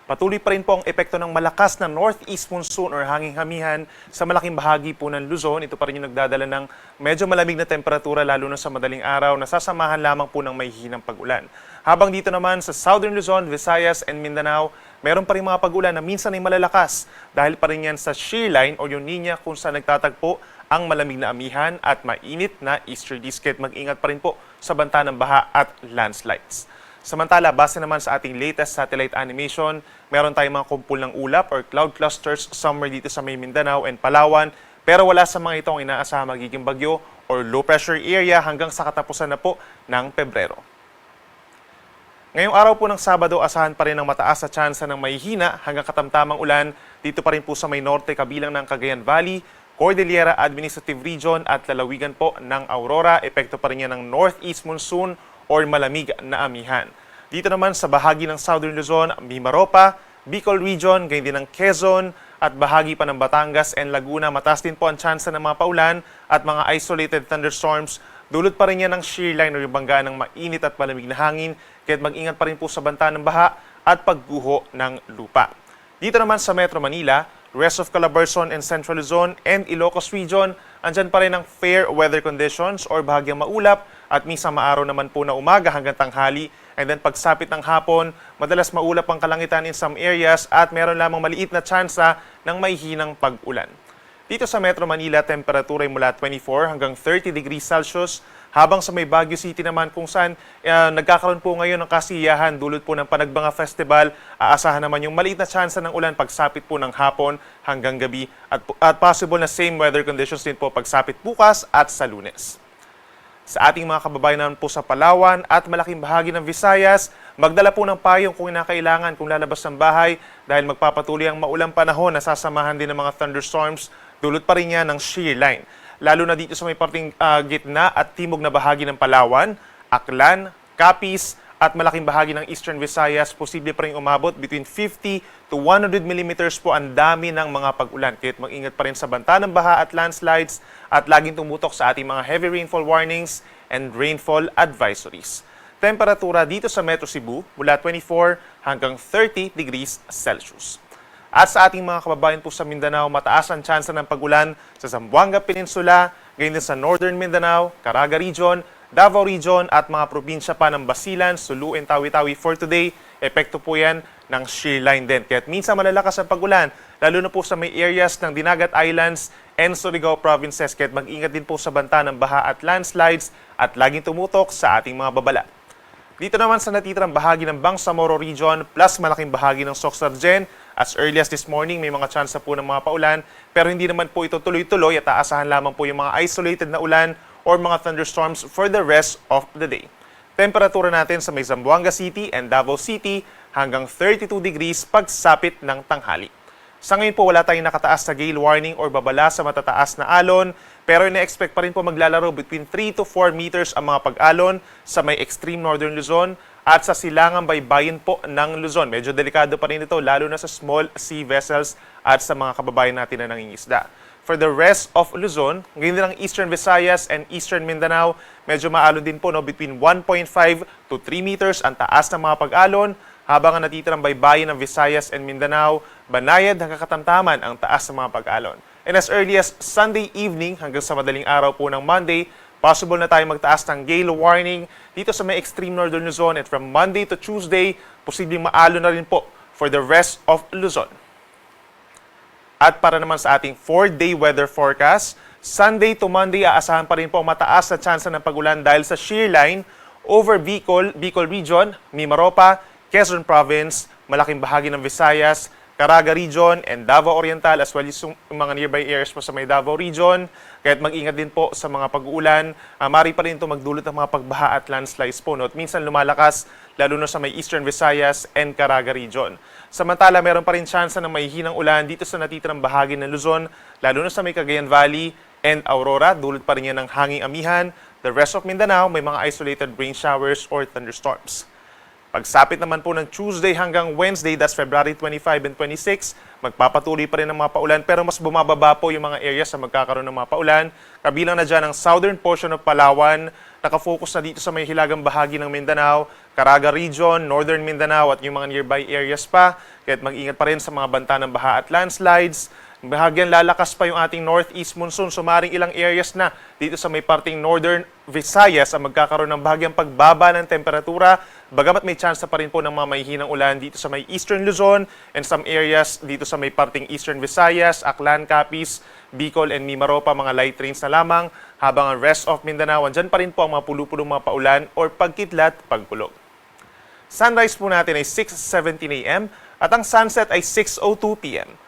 Patuloy pa rin po ang epekto ng malakas na northeast monsoon or hanging hamihan sa malaking bahagi po ng Luzon. Ito pa rin yung nagdadala ng medyo malamig na temperatura lalo na sa madaling araw na sasamahan lamang po ng may hihinang pag-ulan. Habang dito naman sa Southern Luzon, Visayas and Mindanao, meron pa rin mga pag-ulan na minsan ay malalakas dahil pa rin yan sa shear line o yung linya kung saan nagtatagpo ang malamig na amihan at mainit na easterlies. Kaya mag-ingat pa rin po sa banta ng baha at landslides. Samantala, base naman sa ating latest satellite animation, meron tayong mga kumpul ng ulap or cloud clusters somewhere dito sa may Mindanao and Palawan. Pero wala sa mga ito ang inaasahan magiging bagyo or low pressure area hanggang sa katapusan na po ng Pebrero. Ngayong araw po ng Sabado, asahan pa rin ang mataas na tsansa ng mahihina hanggang katamtamang ulan dito pa rin po sa may norte kabilang ng Cagayan Valley, Cordillera Administrative Region at lalawigan po ng Aurora. Epekto pa rin yan ng northeast monsoon or malamig na amihan. Dito naman sa bahagi ng Southern Luzon, Mimaropa, Bicol Region, gayon din ng Quezon at bahagi pa ng Batangas and Laguna. Mataas din po ang tsansa ng mga paulan at mga isolated thunderstorms. Dulot pa rin yan ng shear line o yung banggaan ng mainit at malamig na hangin. Kaya't mag-ingat pa rin po sa banta ng baha at pagguho ng lupa. Dito naman sa Metro Manila, rest of Calabarzon and Central Luzon and Ilocos Region, andyan pa rin ang fair weather conditions or bahagyang maulap at minsan maaraw naman po na umaga hanggang tanghali. And then pagsapit ng hapon, madalas maulap ang kalangitan in some areas at meron lamang maliit na tsansa ng may hinang pag-ulan. Dito sa Metro Manila, temperatura ay mula 24 hanggang 30 degrees Celsius. Habang sa may Baguio City naman kung saan nagkakaroon po ngayon ng kasiyahan dulot po ng Panagbanga Festival, aasahan naman yung maliit na tsansa ng ulan pagsapit po ng hapon hanggang gabi at possible na same weather conditions din po pagsapit bukas at sa Lunes. Sa ating mga kababayan naman po sa Palawan at malaking bahagi ng Visayas, magdala po ng payong kung kinakailangan kung lalabas ng bahay dahil magpapatuloy ang maulang panahon na sasamahan din ng mga thunderstorms, dulot pa rin yan ng shear line. Lalo na dito sa may parting gitna at timog na bahagi ng Palawan, Aklan, Capiz at malaking bahagi ng Eastern Visayas, posible pa rin umabot between 50 to 100 millimeters po ang dami ng mga pag-ulan. Kaya't mag-ingat pa rin sa banta ng baha at landslides at laging tumutok sa ating mga heavy rainfall warnings and rainfall advisories. Temperatura dito sa Metro Cebu mula 24 hanggang 30 degrees Celsius. At sa ating mga kababayan po sa Mindanao, mataas ang tsansa ng pag-ulan sa Zamboanga Peninsula, gayon din sa Northern Mindanao, Caraga Region, Davao Region at mga probinsya pa ng Basilan, Sulu and Tawi-Tawi for today. Epekto po yan ng shear line din. Kaya't minsan malalakas ang pag-ulan, lalo na po sa may areas ng Dinagat Islands and Surigao provinces. Kaya't mag-ingat din po sa banta ng baha at landslides at laging tumutok sa ating mga babala. Dito naman sa natitirang bahagi ng Bangsamoro Region plus malaking bahagi ng Soxargen, as early as this morning may mga tsansa po ng mga paulan pero hindi naman po ito tuloy-tuloy at aasahan lamang po yung mga isolated na ulan or mga thunderstorms for the rest of the day. Temperatura natin sa may Zamboanga City and Davao City hanggang 32 degrees pagsapit ng tanghali. Sa ngayon po wala tayong nakataas na gale warning or babala sa matataas na alon, pero ina-expect pa rin po maglalaro between 3 to 4 meters ang mga pag-alon sa may extreme northern Luzon at sa silangang baybayin po ng Luzon. Medyo delikado pa rin ito lalo na sa small sea vessels at sa mga kababayan natin na nangingisda. For the rest of Luzon, ngayon din ang Eastern Visayas and Eastern Mindanao, medyo maalon din po between 1.5 to 3 meters ang taas ng mga pag-alon, habang ang natitirang baybayin ng Visayas and Mindanao, banayad hanggang katamtaman ang taas ng mga pag-alon. And as early as Sunday evening hanggang sa madaling araw po ng Monday, possible na tayo magtaas ng gale warning dito sa may extreme northern Luzon at from Monday to Tuesday, posibleng maalon na rin po for the rest of Luzon. At para naman sa ating 4-day weather forecast, Sunday to Monday aasahan pa rin po mataas na tsansa ng pag-ulan dahil sa shear line over Bicol Region, Mimaropa, Quezon Province, malaking bahagi ng Visayas, Caraga Region, and Davao Oriental as well as yung mga nearby areas po sa may Davao Region. Kaya't mag-ingat din po sa mga pag-uulan. Mari pa rin ito magdulot ng mga pagbaha at landslides po. At minsan lumalakas lalo na sa may Eastern Visayas and Caraga Region. Samantala, meron pa rin tsansa ng mahihinang ulan dito sa natitirang bahagi ng Luzon, lalo na sa may Cagayan Valley and Aurora. Dulot pa rin yan ng hanging amihan. The rest of Mindanao, may mga isolated rain showers or thunderstorms. Pagsapit naman po ng Tuesday hanggang Wednesday, that's February 25 and 26, magpapatuloy pa rin ang mga paulan pero mas bumababa po yung mga areas na magkakaroon ng mga paulan. Kabilang na dyan ang southern portion of Palawan, nakafocus na dito sa may hilagang bahagi ng Mindanao, Caraga Region, Northern Mindanao at yung mga nearby areas pa. Kaya't mag-ingat pa rin sa mga banta ng baha at landslides. Bahagyan lalakas pa yung ating northeast monsoon. Sumaring ilang areas na dito sa may parting northern Visayas ang magkakaroon ng bahagyang pagbaba ng temperatura. Bagamat may chance pa rin po ng mga mahihinang ulan dito sa may eastern Luzon and some areas dito sa may parting eastern Visayas, Aklan, Capiz, Bicol and Mimaropa, mga light rains na lamang. Habang ang rest of Mindanao, andyan pa rin po ang mga pulu-pulong mga paulan or pagkidlat, pagkulog. Sunrise po natin ay 6:17 a.m. at ang sunset ay 6:02 p.m.